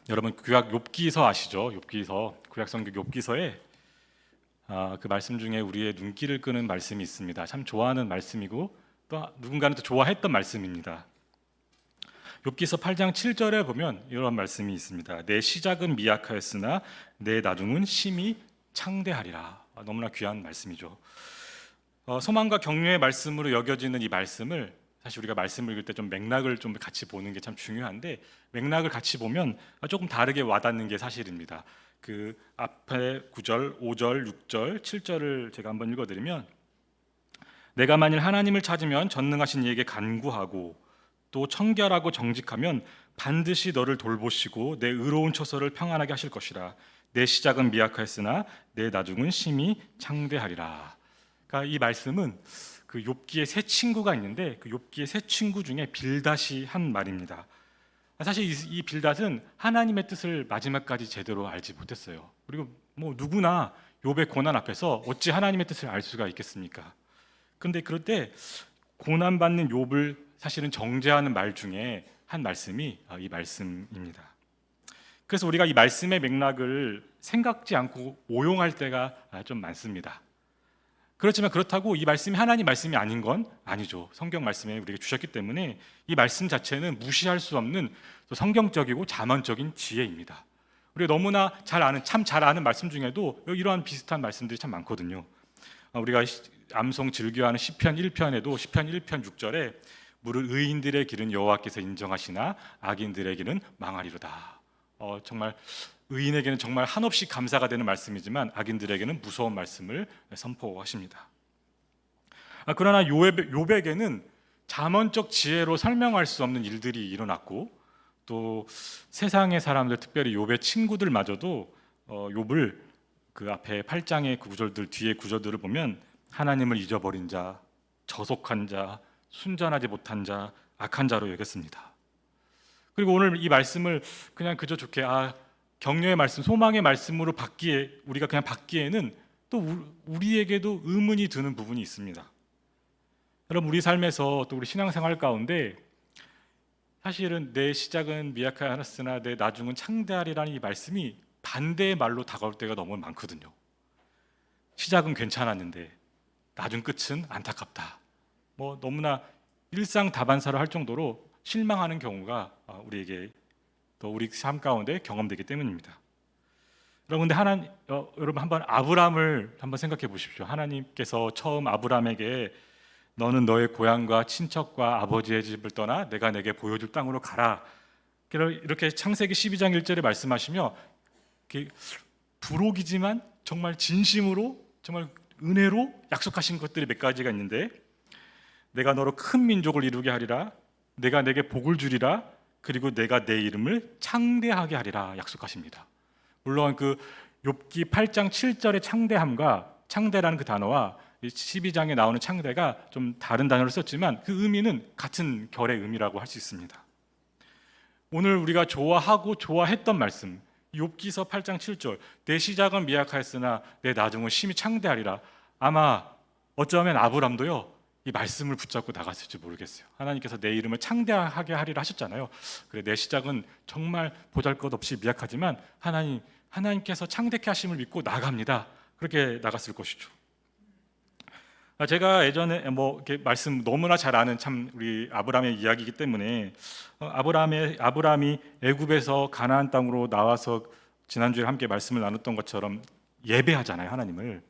여러분 구약 욥기서 아시죠? 욥기서 구약 성경 욥기서에 그 말씀 중에 우리의 눈길을 끄는 말씀이 있습니다. 참 좋아하는 말씀이고 또 누군가는 또 좋아했던 말씀입니다. 욥기서 8장 7절에 보면 이런 말씀이 있습니다. 내 시작은 미약하였으나 내 나중은 심히 창대하리라. 너무나 귀한 말씀이죠. 소망과 격려의 말씀으로 여겨지는 이 말씀을 사실 우리가 말씀을 읽을 때 좀 맥락을 좀 같이 보는 게 참 중요한데 맥락을 같이 보면 조금 다르게 와닿는 게 사실입니다. 그 앞에 9절, 5절, 6절, 7절을 제가 한번 읽어드리면 내가 만일 하나님을 찾으면 전능하신 이에게 간구하고 또 청결하고 정직하면 반드시 너를 돌보시고 내 의로운 처소를 평안하게 하실 것이라. 내 시작은 미약하였으나 내 나중은 심히 창대하리라. 그러니까 이 말씀은 그 욥기의 세 친구가 있는데 그 욥기의 세 친구 중에 빌닷이 한 말입니다. 사실 이 빌닷은 하나님의 뜻을 마지막까지 제대로 알지 못했어요. 그리고 뭐 누구나 욥의 고난 앞에서 어찌 하나님의 뜻을 알 수가 있겠습니까? 그런데 그럴 때 고난받는 욥을 사실은 정죄하는 말 중에 한 말씀이 이 말씀입니다. 그래서 우리가 이 말씀의 맥락을 생각지 않고 오용할 때가 좀 많습니다. 그렇지만 그렇다고 이 말씀이 하나님 말씀이 아닌 건 아니죠. 성경 말씀에 우리에게 주셨기 때문에 이 말씀 자체는 무시할 수 없는 성경적이고 자만적인 지혜입니다. 우리가 너무나 참 잘 아는 말씀 중에도 이러한 비슷한 말씀들이 참 많거든요. 우리가 암송 즐겨하는 시편 1편에도 시편 1편 6절에 무릇 의인들의 길은 여호와께서 인정하시나 악인들의 길은 망하리로다. 정말 의인에게는 정말 한없이 감사가 되는 말씀이지만 악인들에게는 무서운 말씀을 선포하십니다. 그러나 욥에게는 잠언적 지혜로 설명할 수 없는 일들이 일어났고 또 세상의 사람들, 특별히 욥의 친구들마저도 욥을 그 앞에 8장의 구절들 뒤에 구절들을 보면 하나님을 잊어버린 자, 저속한 자, 순전하지 못한 자, 악한 자로 여겼습니다. 그리고 오늘 이 말씀을 그냥 그저 좋게 격려의 말씀, 소망의 말씀으로 우리가 그냥 받기에는 또 우리에게도 의문이 드는 부분이 있습니다. 여러분 우리 삶에서 또 우리 신앙생활 가운데 사실은 내 시작은 미약하였으나 내 나중은 창대하리라는 이 말씀이 반대의 말로 다가올 때가 너무 많거든요. 시작은 괜찮았는데 나중 끝은 안타깝다. 너무나 일상다반사를 할 정도로 실망하는 경우가 우리에게 또 우리 삶 가운데 경험되기 때문입니다. 여러분, 여러분 한번 아브라함을 한번 생각해 보십시오. 하나님께서 처음 아브라함에게 너는 너의 고향과 친척과 아버지의 집을 떠나 내가 내게 보여줄 땅으로 가라. 이렇게 창세기 12장 1절에 말씀하시며 부록이지만 정말 진심으로 정말 은혜로 약속하신 것들이 몇 가지가 있는데 내가 너로 큰 민족을 이루게 하리라. 내가 내게 복을 주리라. 그리고 내가 내 이름을 창대하게 하리라 약속하십니다. 물론 그 욥기 8장 7절의 창대함과 창대라는 그 단어와 12장에 나오는 창대가 좀 다른 단어를 썼지만 그 의미는 같은 결의 의미라고 할 수 있습니다. 오늘 우리가 좋아하고 좋아했던 말씀 욥기서 8장 7절 내 시작은 미약하였으나 내 나중은 심히 창대하리라. 아마 어쩌면 아브람도요 이 말씀을 붙잡고 나갔을지 모르겠어요. 하나님께서 내 이름을 창대하게 하리라 하셨잖아요. 그래 내 시작은 정말 보잘것없이 미약하지만 하나님께서 창대케 하심을 믿고 나갑니다. 그렇게 나갔을 것이죠. 제가 예전에 이렇게 말씀 너무나 잘 아는 참 우리 아브라함의 이야기이기 때문에 아브라함이 애굽에서 가나안 땅으로 나와서 지난주에 함께 말씀을 나눴던 것처럼 예배하잖아요, 하나님을.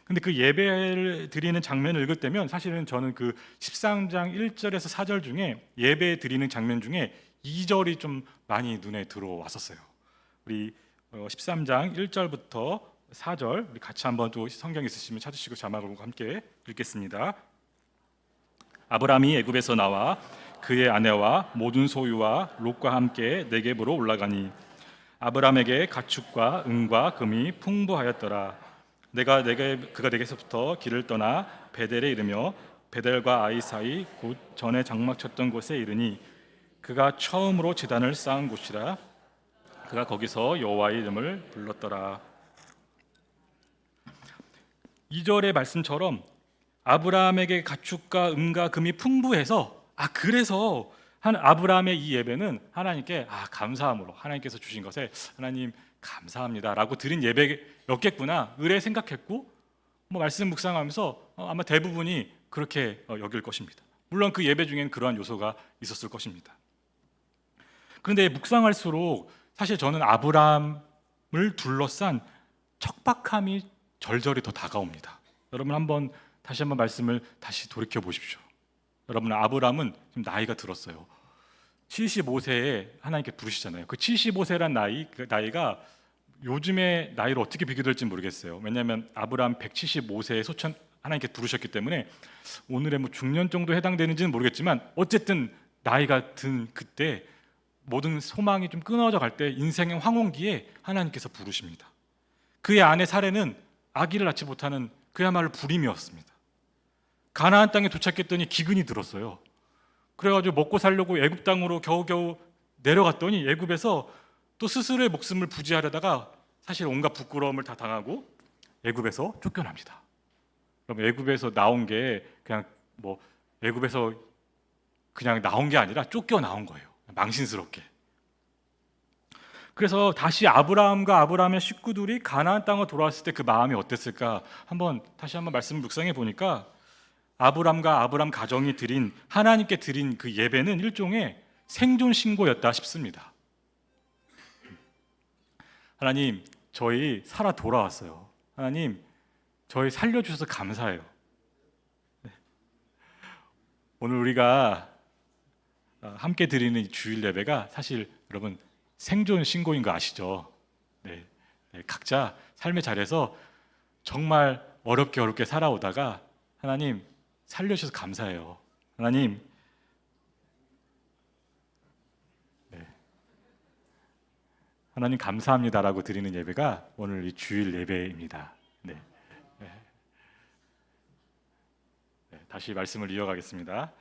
근데 그 예배를 드리는 장면을 읽을 때면 사실은 저는 그 13장 1절에서 4절 중에 예배 드리는 장면 중에 2절이 좀 많이 눈에 들어왔었어요. 우리 13장 1절부터 4절 우리 같이 한번 또 성경 있으시면 찾으시고 자막으로 함께 읽겠습니다. 아브라함이 애굽에서 나와 그의 아내와 모든 소유와 롯과 함께 네겝으로 올라가니 아브라함에게 가축과 은과 금이 풍부하였더라. 그가 네겝에서부터 길을 떠나 베델에 이르며 베델과 아이 사이 곧 전에 장막 쳤던 곳에 이르니 그가 처음으로 제단을 쌓은 곳이라. 그가 거기서 여호와의 이름을 불렀더라. 2절의 말씀처럼 아브라함에게 가축과 은과 금이 풍부해서 그래서 아브라함의 이 예배는 하나님께 감사함으로 하나님께서 주신 것에 하나님 감사합니다라고 드린 예배였겠구나 의뢰 생각했고 말씀 묵상하면서 아마 대부분이 그렇게 여길 것입니다. 물론 그 예배 중에는 그러한 요소가 있었을 것입니다. 그런데 묵상할수록 사실 저는 아브라함을 둘러싼 척박함이 절절히 더 다가옵니다. 여러분 다시 한번 말씀을 다시 돌이켜 보십시오. 여러분, 아브라함은 지금 나이가 들었어요. 75세에 하나님께 부르시잖아요. 그 75세란 나이가 요즘의 나이로 어떻게 비교될지 모르겠어요. 왜냐하면 아브라함 175세에 소천 하나님께 부르셨기 때문에 오늘의 중년 정도 해당되는지는 모르겠지만 어쨌든 나이가 든 그때 모든 소망이 좀 끊어져 갈 때 인생의 황혼기에 하나님께서 부르십니다. 그의 아내 사레는 아기를 낳지 못하는 그야말로 불임이었습니다. 가나안 땅에 도착했더니 기근이 들었어요. 그래가지고 먹고 살려고 애굽 땅으로 겨우겨우 내려갔더니 애굽에서 또 스스로의 목숨을 부지하려다가 사실 온갖 부끄러움을 다 당하고 애굽에서 쫓겨납니다. 그럼 애굽에서 나온 게 그냥 애굽에서 그냥 나온 게 아니라 쫓겨나온 거예요. 망신스럽게. 그래서 다시 아브라함과 아브라함의 식구들이 가나안 땅으로 돌아왔을 때 그 마음이 어땠을까? 다시 한번 말씀을 묵상해 보니까 아브라함과 아브라함 가정이 하나님께 드린 그 예배는 일종의 생존 신고였다 싶습니다. 하나님, 저희 살아 돌아왔어요. 하나님, 저희 살려주셔서 감사해요. 오늘 우리가 함께 드리는 이 주일 예배가 사실 여러분 생존 신고인 거 아시죠? 네. 각자 삶의 자리에서 정말 어렵게 살아오다가 하나님 살려주셔서 감사해요. 하나님, 하나님 감사합니다라고 드리는 예배가 오늘 이 주일 예배입니다. 다시 말씀을 이어가겠습니다.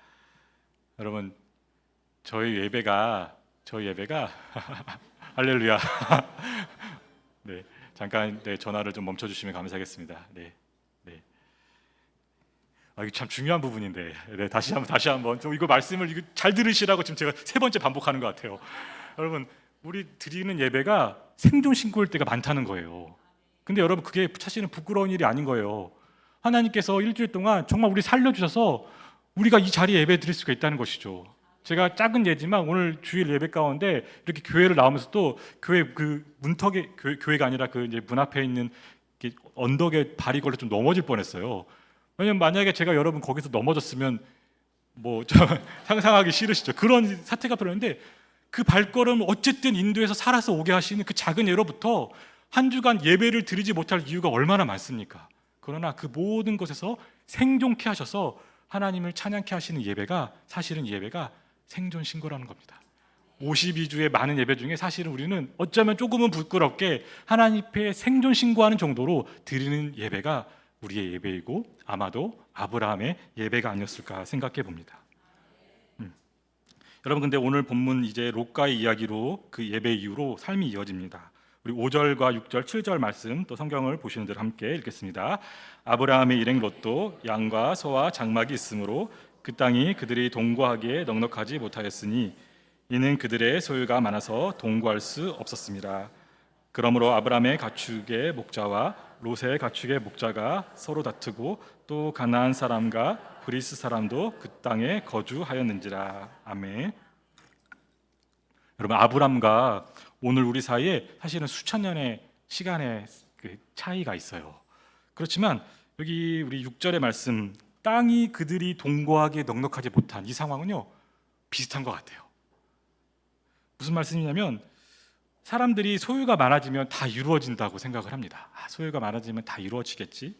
여러분, 저희 예배가 할렐루야. 잠깐 전화를 좀 멈춰주시면 감사하겠습니다. 이게 참 중요한 부분인데, 다시 한번 좀 이거 말씀을 잘 들으시라고 지금 제가 3번째 반복하는 것 같아요. 여러분, 우리 드리는 예배가 생존 신고일 때가 많다는 거예요. 근데 여러분, 그게 사실은 부끄러운 일이 아닌 거예요. 하나님께서 일주일 동안 정말 우리 살려주셔서 우리가 이 자리에 예배 드릴 수가 있다는 것이죠. 제가 작은 예지만 오늘 주일 예배 가운데 이렇게 교회를 나오면서도 교회 그 문턱에 교회가 아니라 그 이제 문 앞에 있는 언덕에 발이 걸려 좀 넘어질 뻔했어요. 왜냐면 만약에 제가 여러분 거기서 넘어졌으면 좀 상상하기 싫으시죠. 그런 사태가 벌어졌는데 그 발걸음을 어쨌든 인도에서 살아서 오게 하시는 그 작은 예로부터 한 주간 예배를 드리지 못할 이유가 얼마나 많습니까? 그러나 그 모든 것에서 생존케 하셔서 하나님을 찬양케 하시는 예배가 사실은 예배가 생존 신고라는 겁니다. 52주의 많은 예배 중에 사실은 우리는 어쩌면 조금은 부끄럽게 하나님 앞에 생존 신고하는 정도로 드리는 예배가 우리의 예배이고 아마도 아브라함의 예배가 아니었을까 생각해 봅니다. 여러분, 근데 오늘 본문 이제 롯가의 이야기로 그 예배 이후로 삶이 이어집니다. 우리 5절과 6절, 7절 말씀 또 성경을 보시는 대로 함께 읽겠습니다. 아브라함의 일행 롯도 양과 소와 장막이 있으므로 그 땅이 그들이 동거하기에 넉넉하지 못하였으니 이는 그들의 소유가 많아서 동거할 수 없었습니다. 그러므로 아브라함의 가축의 목자와 롯의 가축의 목자가 서로 다투고 또 가나안 사람과 브리스 사람도 그 땅에 거주하였는지라. 아멘. 여러분, 아브람과 오늘 우리 사이에 사실은 수천 년의 시간의 그 차이가 있어요. 그렇지만 여기 우리 6절의 말씀, 땅이 그들이 동거하기에 넉넉하지 못한 이 상황은요 비슷한 것 같아요. 무슨 말씀이냐면 사람들이 소유가 많아지면 다 이루어진다고 생각을 합니다. 소유가 많아지면 다 이루어지겠지.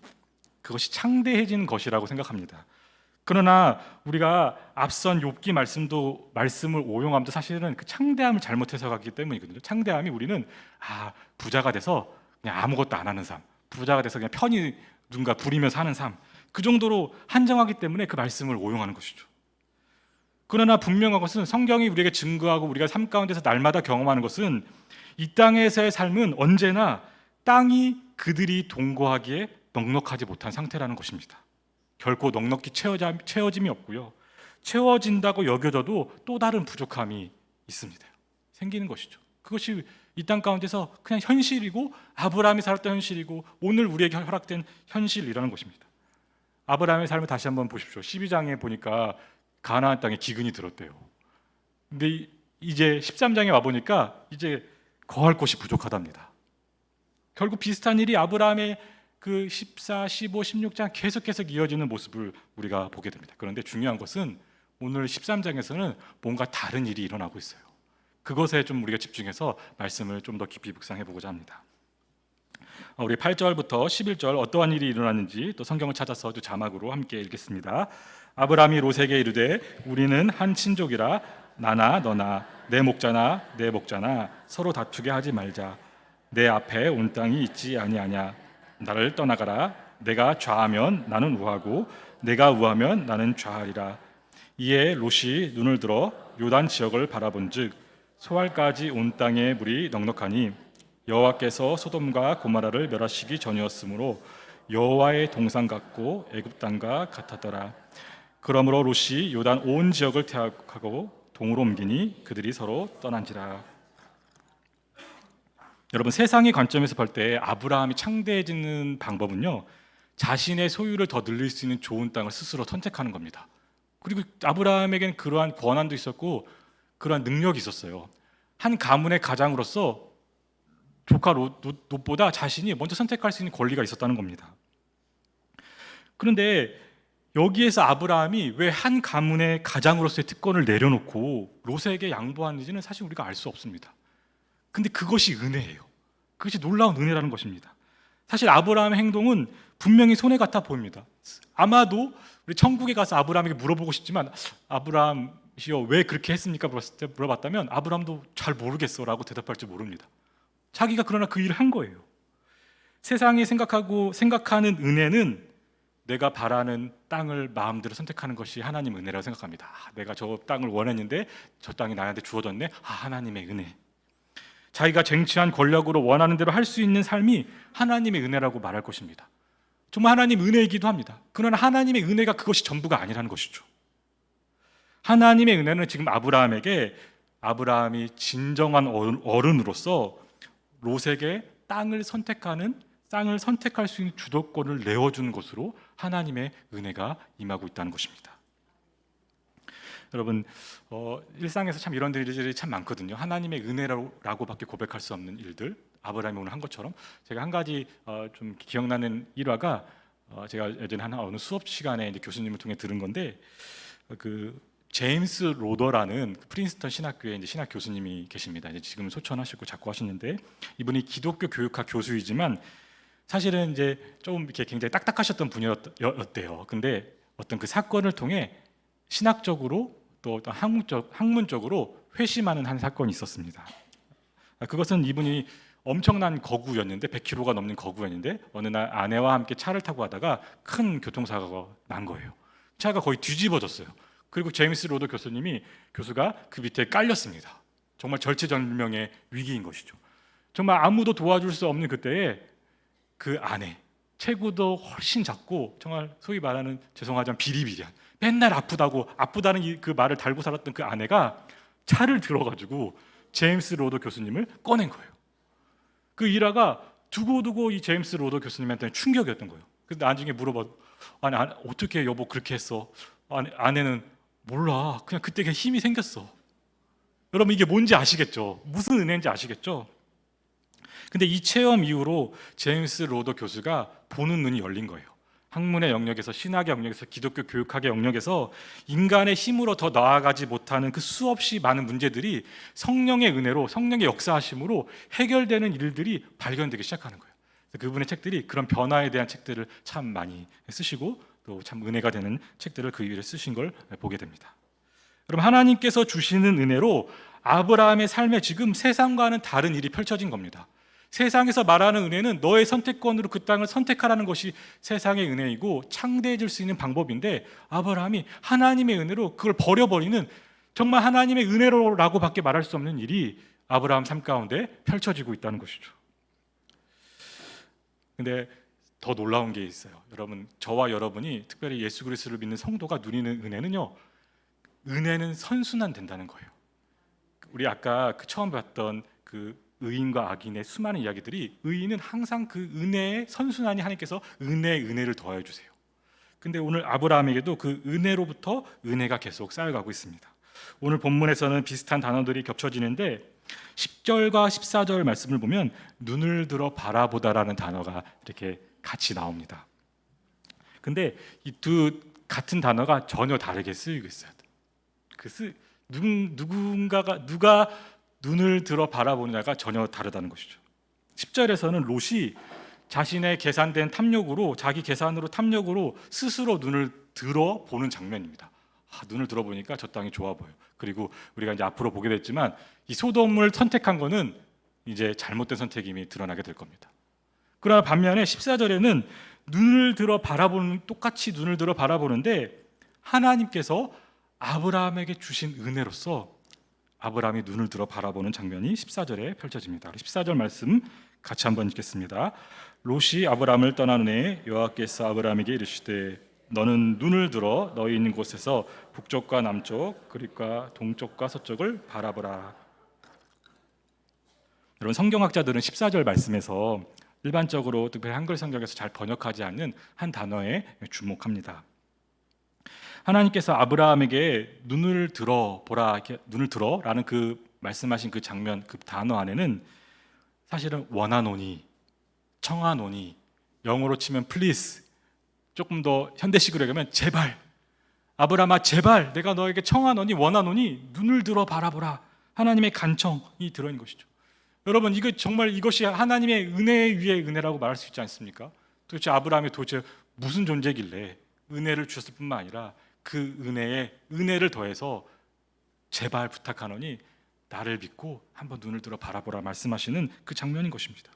그것이 창대해지는 것이라고 생각합니다. 그러나 우리가 앞선 욥기 말씀을 오용함도 사실은 그 창대함을 잘못 해석하기 때문이거든요. 창대함이 우리는 부자가 돼서 그냥 아무것도 안 하는 삶, 부자가 돼서 그냥 편히 누군가 부리며 사는 삶, 그 정도로 한정하기 때문에 그 말씀을 오용하는 것이죠. 그러나 분명한 것은 성경이 우리에게 증거하고 우리가 삶 가운데서 날마다 경험하는 것은 이 땅에서의 삶은 언제나 땅이 그들이 동거하기에 넉넉하지 못한 상태라는 것입니다. 결코 넉넉히 채워짐이 없고요. 채워진다고 여겨져도 또 다른 부족함이 있습니다. 생기는 것이죠. 그것이 이 땅 가운데서 그냥 현실이고 아브라함이 살았던 현실이고 오늘 우리에게 허락된 현실이라는 것입니다. 아브라함의 삶을 다시 한번 보십시오. 12장에 보니까 가나안 땅에 기근이 들었대요. 근데 이제 13장에 와 보니까 이제 거할 곳이 부족하답니다. 결국 비슷한 일이 아브라함의 그 14, 15, 16장 계속 이어지는 모습을 우리가 보게 됩니다. 그런데 중요한 것은 오늘 13장에서는 뭔가 다른 일이 일어나고 있어요. 그것에 좀 우리가 집중해서 말씀을 좀 더 깊이 묵상해 보고자 합니다. 우리 8절부터 11절 어떠한 일이 일어났는지 또 성경을 찾아서 또 자막으로 함께 읽겠습니다. 아브라함이 롯에게 이르되 우리는 한 친족이라 나나 너나 내 목자나 내 목자나 서로 다투게 하지 말자. 내 앞에 온 땅이 있지 아니하냐. 나를 떠나가라. 내가 좌하면 나는 우하고 내가 우하면 나는 좌하리라. 이에 롯이 눈을 들어 요단 지역을 바라본즉 소알까지 온 땅에 물이 넉넉하니 여호와께서 소돔과 고모라를 멸하시기 전이었으므로 여호와의 동산 같고 애굽 땅과 같았더라. 그러므로 롯이 요단 온 지역을 퇴하고 동으로 옮기니 그들이 서로 떠난지라. 여러분, 세상의 관점에서 볼 때 아브라함이 창대해지는 방법은요, 자신의 소유를 더 늘릴 수 있는 좋은 땅을 스스로 선택하는 겁니다. 그리고 아브라함에게는 그러한 권한도 있었고 그러한 능력이 있었어요. 한 가문의 가장으로서 조카 롯보다 자신이 먼저 선택할 수 있는 권리가 있었다는 겁니다. 그런데 여기에서 아브라함이 왜 한 가문의 가장으로서의 특권을 내려놓고 롯에게 양보하는지는 사실 우리가 알 수 없습니다. 근데 그것이 은혜예요. 그것이 놀라운 은혜라는 것입니다. 사실 아브라함의 행동은 분명히 손해 같아 보입니다. 아마도 우리 천국에 가서 아브라함에게 물어보고 싶지만 아브라함이여 왜 그렇게 했습니까? 물어봤다면 아브라함도 잘 모르겠어라고 대답할지 모릅니다. 자기가 그러나 그 일을 한 거예요. 세상이 생각하는 은혜는 내가 바라는 땅을 마음대로 선택하는 것이 하나님 은혜라고 생각합니다. 내가 저 땅을 원했는데 저 땅이 나한테 주어졌네. 하나님의 은혜. 자기가 쟁취한 권력으로 원하는 대로 할 수 있는 삶이 하나님의 은혜라고 말할 것입니다. 정말 하나님 은혜이기도 합니다. 그러나 하나님의 은혜가 그것이 전부가 아니라는 것이죠. 하나님의 은혜는 지금 아브라함이 진정한 어른으로서 롯에게 땅을 선택할 수 있는 주도권을 내어주는 것으로 하나님의 은혜가 임하고 있다는 것입니다. 여러분, 일상에서 참 이런 일들이 참 많거든요. 하나님의 은혜라고밖에 고백할 수 없는 일들, 아브라함이 오늘 한 것처럼. 제가 한 가지 좀 기억나는 일화가 제가 예전에 어느 수업 시간에 이제 교수님을 통해 들은 건데, 그 제임스 로더라는 프린스턴 신학교에 이제 신학 교수님이 계십니다. 이제 지금 소천하시고 자꾸 하시는데, 이분이 기독교 교육학 교수이지만 사실은 이제 좀 이렇게 굉장히 딱딱하셨던 분이었대요. 근데 어떤 그 사건을 통해 신학적으로 또 어떤 학문적으로 회심하는 한 사건이 있었습니다. 그것은 이분이 엄청난 거구였는데 100km가 넘는 거구였는데 어느 날 아내와 함께 차를 타고 가다가 큰 교통사고가 난 거예요. 차가 거의 뒤집어졌어요. 그리고 제임스 로더 교수가 그 밑에 깔렸습니다. 정말 절체절명의 위기인 것이죠. 정말 아무도 도와줄 수 없는 그때에 그 아내, 체구도 훨씬 작고 정말 소위 말하는 죄송하지만 비리비리한, 맨날 아프다는 그 말을 달고 살았던 그 아내가 차를 들어가지고 제임스 로더 교수님을 꺼낸 거예요. 그 일화가 두고두고 이 제임스 로더 교수님한테는 충격이었던 거예요. 그래서 나중에 아니 어떻게 여보 그렇게 했어? 아내는 몰라, 그냥 그때 그냥 힘이 생겼어. 여러분, 이게 뭔지 아시겠죠? 무슨 은혜인지 아시겠죠? 근데 이 체험 이후로 제임스 로더 교수가 보는 눈이 열린 거예요. 학문의 영역에서, 신학의 영역에서, 기독교 교육학의 영역에서 인간의 힘으로 더 나아가지 못하는 그 수없이 많은 문제들이 성령의 은혜로, 성령의 역사하심으로 해결되는 일들이 발견되기 시작하는 거예요. 그분의 책들이 그런 변화에 대한 책들을 참 많이 쓰시고 또 참 은혜가 되는 책들을 그 이후에 쓰신 걸 보게 됩니다. 그럼 하나님께서 주시는 은혜로 아브라함의 삶에 지금 세상과는 다른 일이 펼쳐진 겁니다. 세상에서 말하는 은혜는 너의 선택권으로 그 땅을 선택하라는 것이 세상의 은혜이고 창대해질 수 있는 방법인데, 아브라함이 하나님의 은혜로 그걸 버려버리는, 정말 하나님의 은혜로라고밖에 말할 수 없는 일이 아브라함 삶 가운데 펼쳐지고 있다는 것이죠. 근데 더 놀라운 게 있어요. 여러분, 저와 여러분이 특별히 예수 그리스도를 믿는 성도가 누리는 은혜는요, 은혜는 선순환된다는 거예요. 우리 아까 그 처음 봤던 그 의인과 악인의 수많은 이야기들이, 의인은 항상 그 은혜의 선순환이 하나님께서 은혜를 더해 주세요. 근데 오늘 아브라함에게도 그 은혜로부터 은혜가 계속 쌓여가고 있습니다. 오늘 본문에서는 비슷한 단어들이 겹쳐지는데 10절과 14절 말씀을 보면 눈을 들어 바라보다라는 단어가 이렇게 같이 나옵니다. 근데 이 두 같은 단어가 전혀 다르게 쓰이고 있어요. 누가 눈을 들어 바라보느냐가 전혀 다르다는 것이죠. 10절에서는 롯이 자신의 계산된 탐욕으로, 자기 계산으로 탐욕으로 스스로 눈을 들어 보는 장면입니다. 눈을 들어 보니까 저 땅이 좋아 보여. 그리고 우리가 이제 앞으로 보게 됐지만 이 소돔을 선택한 거는 이제 잘못된 선택임이 드러나게 될 겁니다. 그러나 반면에 14절에는 똑같이 눈을 들어 바라보는데 하나님께서 아브라함에게 주신 은혜로서 아브라함이 눈을 들어 바라보는 장면이 14절에 펼쳐집니다. 14절 말씀 같이 한번 읽겠습니다. 롯이 아브라함을 떠난 후에 여호와께서 아브라함에게 이르시되 너는 눈을 들어 너희 있는 곳에서 북쪽과 남쪽 그리고 동쪽과 서쪽을 바라보라. 여러분, 성경학자들은 14절 말씀에서 일반적으로 특별히 한글 성경에서 잘 번역하지 않는 한 단어에 주목합니다. 하나님께서 아브라함에게 눈을 들어 보라, 이렇게 눈을 들어라는 그 말씀하신 그 장면, 그 단어 안에는 사실은 원하노니, 청하노니, 영어로 치면 please, 조금 더 현대식으로 얘기하면 제발, 아브라함아 제발 내가 너에게 청하노니 원하노니 눈을 들어 바라보라. 하나님의 간청이 들어있는 것이죠. 여러분, 이것이 하나님의 은혜 위에 은혜라고 말할 수 있지 않습니까? 도대체 아브라함이 도대체 무슨 존재길래 은혜를 주셨을 뿐만 아니라 그 은혜에 은혜를 더해서 제발 부탁하노니 나를 믿고 한번 눈을 들어 바라보라 말씀하시는 그 장면인 것입니다.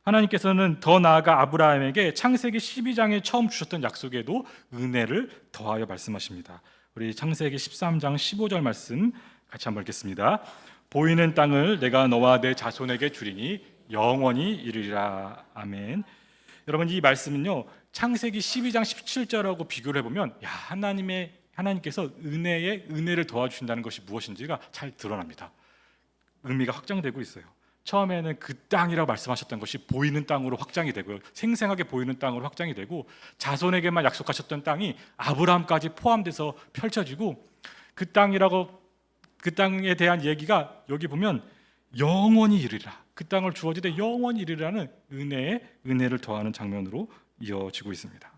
하나님께서는 더 나아가 아브라함에게 창세기 12장에 처음 주셨던 약속에도 은혜를 더하여 말씀하십니다. 우리 창세기 13장 15절 말씀 같이 한번 읽겠습니다. 보이는 땅을 내가 너와 내 자손에게 주리니 영원히 이르리라. 아멘. 여러분, 이 말씀은요 창세기 12장 17절하고 비교를 해보면 하나님께서 은혜를 도와주신다는 것이 무엇인지가 잘 드러납니다. 의미가 확장되고 있어요. 처음에는 그 땅이라고 말씀하셨던 것이 보이는 땅으로 확장이 되고요, 생생하게 보이는 땅으로 확장이 되고, 자손에게만 약속하셨던 땅이 아브라함까지 포함돼서 펼쳐지고, 그 땅에 대한 얘기가 여기 보면 영원히 이르리라, 그 땅을 주어지되 영원히 이르리라는 은혜를 더하는 장면으로 이어지고 있습니다.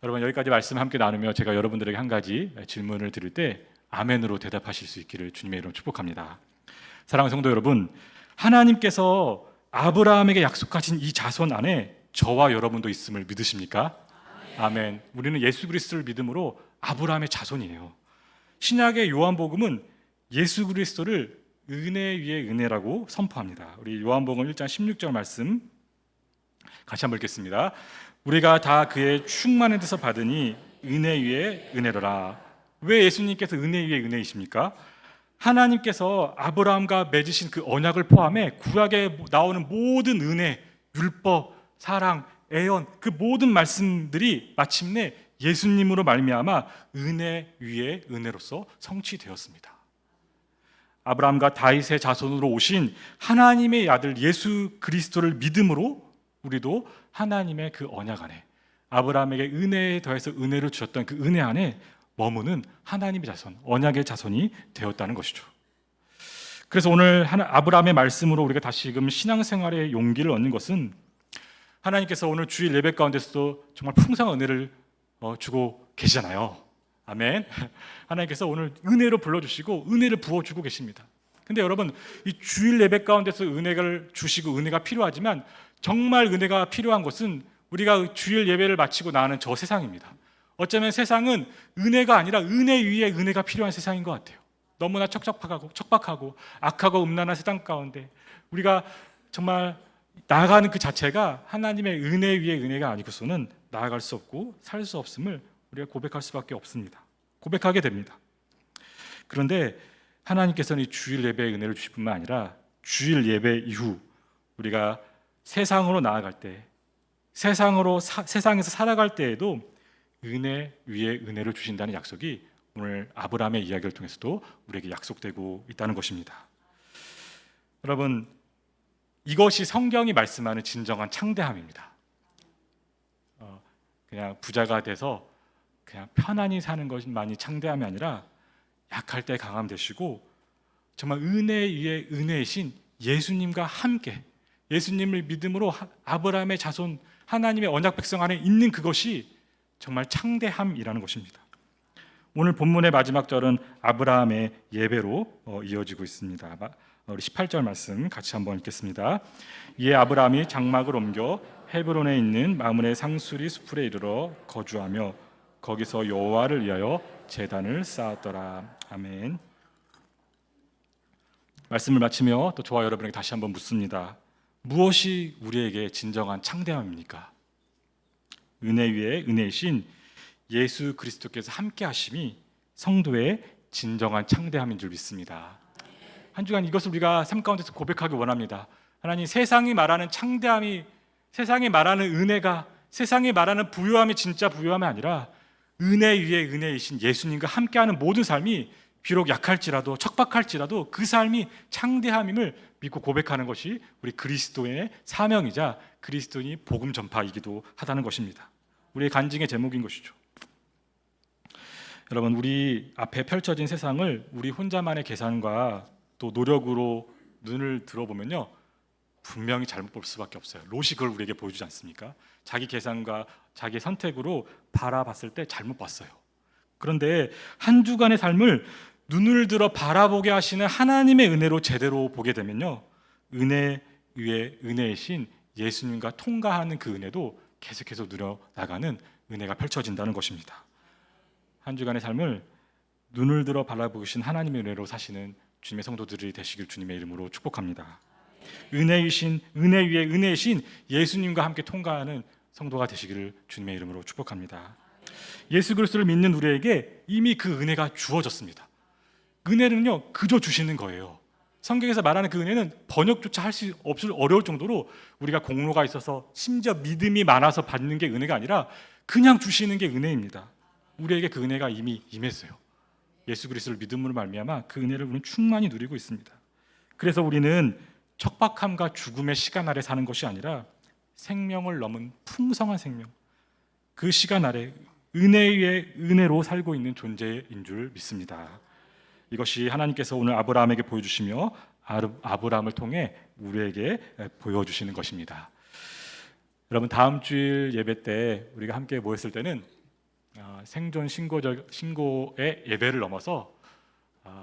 여러분, 여기까지 말씀 함께 나누며 제가 여러분들에게 한 가지 질문을 드릴 때 아멘으로 대답하실 수 있기를 주님의 이름으로 축복합니다. 사랑하는 성도 여러분, 하나님께서 아브라함에게 약속하신 이 자손 안에 저와 여러분도 있음을 믿으십니까? 아멘. 우리는 예수 그리스도를 믿음으로 아브라함의 자손이에요. 신약의 요한복음은 예수 그리스도를 은혜 위에 은혜라고 선포합니다. 우리 요한복음 1장 16절 말씀 같이 한번 읽겠습니다. 우리가 다 그의 충만한 데서 받으니 은혜 위에 은혜로라. 왜 예수님께서 은혜 위에 은혜이십니까? 하나님께서 아브라함과 맺으신 그 언약을 포함해 구약에 나오는 모든 은혜, 율법, 사랑, 애언, 그 모든 말씀들이 마침내 예수님으로 말미암아 은혜 위에 은혜로서 성취되었습니다. 아브라함과 다윗의 자손으로 오신 하나님의 아들 예수 그리스도를 믿음으로 우리도 하나님의 그 언약 안에, 아브라함에게 은혜에 더해서 은혜를 주셨던 그 은혜 안에 머무는 하나님의 자손, 언약의 자손이 되었다는 것이죠. 그래서 오늘 아브라함의 말씀으로 우리가 다시금 신앙생활의 용기를 얻는 것은, 하나님께서 오늘 주일 예배 가운데서도 정말 풍성한 은혜를 주고 계시잖아요. 아멘. 하나님께서 오늘 은혜로 불러주시고 은혜를 부어주고 계십니다. 근데 여러분, 이 주일 예배 가운데서 은혜를 주시고 은혜가 필요하지만 정말 은혜가 필요한 것은 우리가 주일 예배를 마치고 나가는 저 세상입니다. 어쩌면 세상은 은혜가 아니라 은혜 위에 은혜가 필요한 세상인 것 같아요. 너무나 척박하고 악하고 음란한 세상 가운데 우리가 정말 나아가는 그 자체가 하나님의 은혜 위에 은혜가 아니고서는 나아갈 수 없고 살 수 없음을 우리가 고백할 수밖에 없습니다. 고백하게 됩니다. 그런데 하나님께서는 이 주일 예배의 은혜를 주실 뿐만 아니라 주일 예배 이후 우리가 세상으로 나아갈 때, 세상에서 살아갈 때에도 은혜 위에 은혜를 주신다는 약속이 오늘 아브라함의 이야기를 통해서도 우리에게 약속되고 있다는 것입니다. 여러분, 이것이 성경이 말씀하는 진정한 창대함입니다. 그냥 부자가 돼서 그냥 편안히 사는 것만이 창대함이 아니라 약할 때 강함 되시고 정말 은혜 위에 은혜이신 예수님과 함께 예수님을 믿음으로 아브라함의 자손 하나님의 언약 백성 안에 있는 그것이 정말 창대함이라는 것입니다. 오늘 본문의 마지막 절은 아브라함의 예배로 이어지고 있습니다. 우리 18절 말씀 같이 한번 읽겠습니다. 이에 아브라함이 장막을 옮겨 헤브론에 있는 마므네 상수리 수풀에 이르러 거주하며 거기서 여호와를 위하여 제단을 쌓았더라. 아멘. 말씀을 마치며 또 저와 여러분에게 다시 한번 묻습니다. 무엇이 우리에게 진정한 창대함입니까? 은혜 위에 은혜이신 예수 그리스도께서 함께 하심이 성도의 진정한 창대함인 줄 믿습니다. 한 주간 이것을 우리가 삶 가운데서 고백하기 원합니다. 하나님, 세상이 말하는 창대함이, 세상이 말하는 은혜가, 세상이 말하는 부요함이 진짜 부요함이 아니라 은혜 위에 은혜이신 예수님과 함께하는 모든 삶이 비록 약할지라도 척박할지라도 그 삶이 창대함임을 믿고 고백하는 것이 우리 그리스도의 사명이자 그리스도인이 복음 전파이기도 하다는 것입니다. 우리의 간증의 제목인 것이죠. 여러분, 우리 앞에 펼쳐진 세상을 우리 혼자만의 계산과 또 노력으로 눈을 들어보면요, 분명히 잘못 볼 수밖에 없어요. 롯이 그걸 우리에게 보여주지 않습니까? 자기 계산과 자기 선택으로 바라봤을 때 잘못 봤어요. 그런데 한 주간의 삶을 눈을 들어 바라보게 하시는 하나님의 은혜로 제대로 보게 되면요, 은혜 위에 은혜이신 예수님과 통과하는 그 은혜도 계속해서 누려나가는 은혜가 펼쳐진다는 것입니다. 한 주간의 삶을 눈을 들어 바라보신 하나님의 은혜로 사시는 주님의 성도들이 되시길 주님의 이름으로 축복합니다. 은혜이신, 은혜 위에 은혜이신 예수님과 함께 통과하는 성도가 되시기를 주님의 이름으로 축복합니다. 예수 그리스도를 믿는 우리에게 이미 그 은혜가 주어졌습니다. 은혜는요, 그저 주시는 거예요. 성경에서 말하는 그 은혜는 번역조차 할 수 없을 어려울 정도로 우리가 공로가 있어서 심지어 믿음이 많아서 받는 게 은혜가 아니라 그냥 주시는 게 은혜입니다. 우리에게 그 은혜가 이미 임했어요. 예수 그리스도를 믿음으로 말미암아 그 은혜를 우리는 충만히 누리고 있습니다. 그래서 우리는 척박함과 죽음의 시간 아래 사는 것이 아니라 생명을 넘은 풍성한 생명, 그 시간 아래 은혜 위에 은혜로 살고 있는 존재인 줄 믿습니다. 이것이 하나님께서 오늘 아브라함에게 보여주시며 아브라함을 통해 우리에게 보여주시는 것입니다. 여러분, 다음 주일 예배 때 우리가 함께 모였을 때는 생존 신고의 예배를 넘어서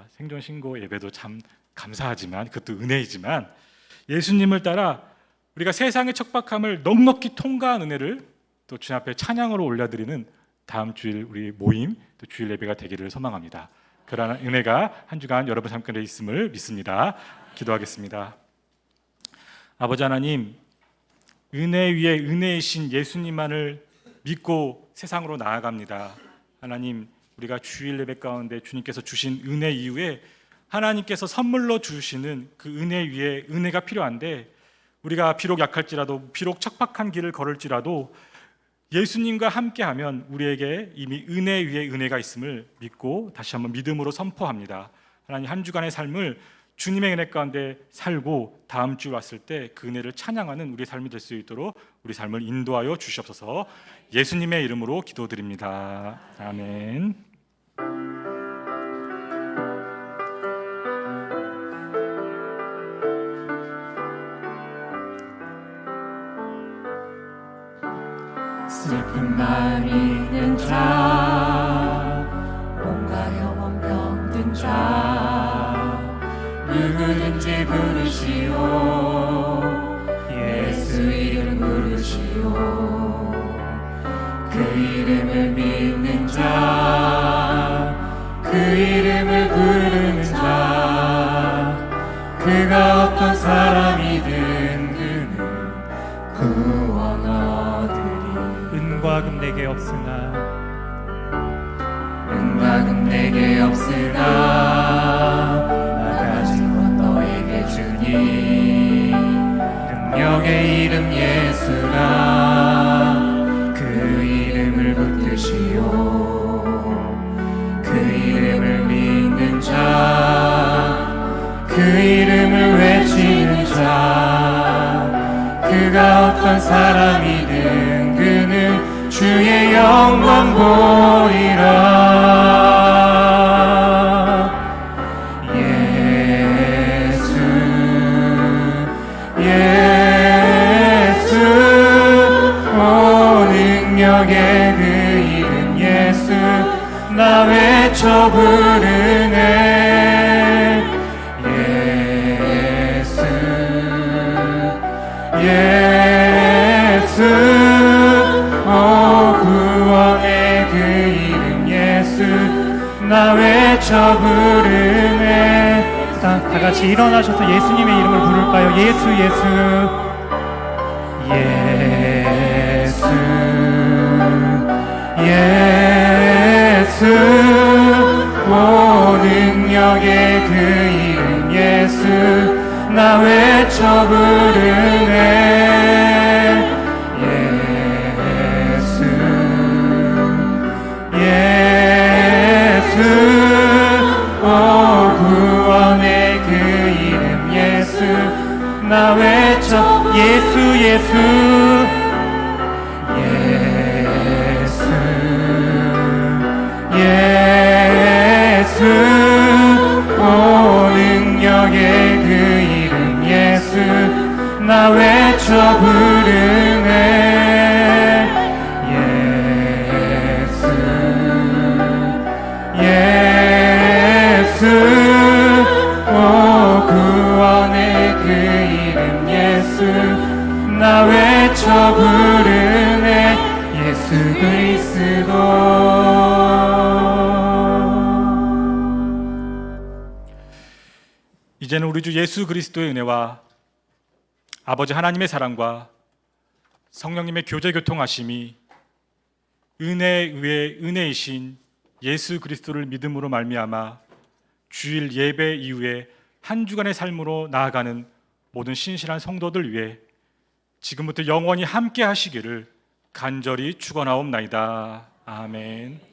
생존 신고 예배도 참 감사하지만 그것도 은혜이지만 예수님을 따라 우리가 세상의 척박함을 넉넉히 통과한 은혜를 또 주님 앞에 찬양으로 올려드리는 다음 주일 우리 모임 또 주일 예배가 되기를 소망합니다. 그러한 은혜가 한 주간 여러분 삶 가운데 있음을 믿습니다. 기도하겠습니다. 아버지 하나님, 은혜 위에 은혜이신 예수님만을 믿고 세상으로 나아갑니다. 하나님, 우리가 주일 예배 가운데 주님께서 주신 은혜 이후에 하나님께서 선물로 주시는 그 은혜 위에 은혜가 필요한데 우리가 비록 약할지라도 비록 척박한 길을 걸을지라도 예수님과 함께하면 우리에게 이미 은혜 위에 은혜가 있음을 믿고 다시 한번 믿음으로 선포합니다. 하나님, 한 주간의 삶을 주님의 은혜 가운데 살고 다음 주 왔을 때 그 은혜를 찬양하는 우리의 삶이 될 수 있도록 우리 삶을 인도하여 주시옵소서. 예수님의 이름으로 기도드립니다. 아멘. 슬픈 마음 있는 자, 몸과 영혼 병든 자, 누구든지 부르시오. 예수 이름 부르시오. 그 이름을 믿는 자, 그 이름을 부르는 자, 그가 어떤 사람이든 그는 구원 얻으리. 은과 금 내게 없으나 은과 금 내게 없으나 나 가진 것 너에게 주니 능력의 이름 예수라. 그 이름을 붙드시오. 그 이름을 믿는 자, 그 이름을 외치는 자, 그가 어떤 사람이든 그는 주의 영광 보리라. 예수, 오 능력의 그 이름 예수, 나 외쳐 부르네. 예수, 오 구원의 그 이름 예수, 나 외쳐 부르네. 다 같이 일어나셔서 예수님의 이름을 부를까요? 예수, 예수. 예수, 오 능력의 그 이름 예수, 나 외쳐 부르네. 예수, 오 구원의 그 이름 예수, 나 외쳐. 예수, 예수. 예수, 오 능력의 그 이름 예수, 나 외쳐 부르네. 예수, 오 구원의 그 이름 예수, 나 외쳐 부르네. 예수 그리스도. 이제는 우리 주 예수 그리스도의 은혜와 아버지 하나님의 사랑과 성령님의 교제 교통하심이 은혜 위에 은혜이신 예수 그리스도를 믿음으로 말미암아 주일 예배 이후에 한 주간의 삶으로 나아가는 모든 신실한 성도들 위해 지금부터 영원히 함께 하시기를 간절히 축원하옵나이다. 아멘.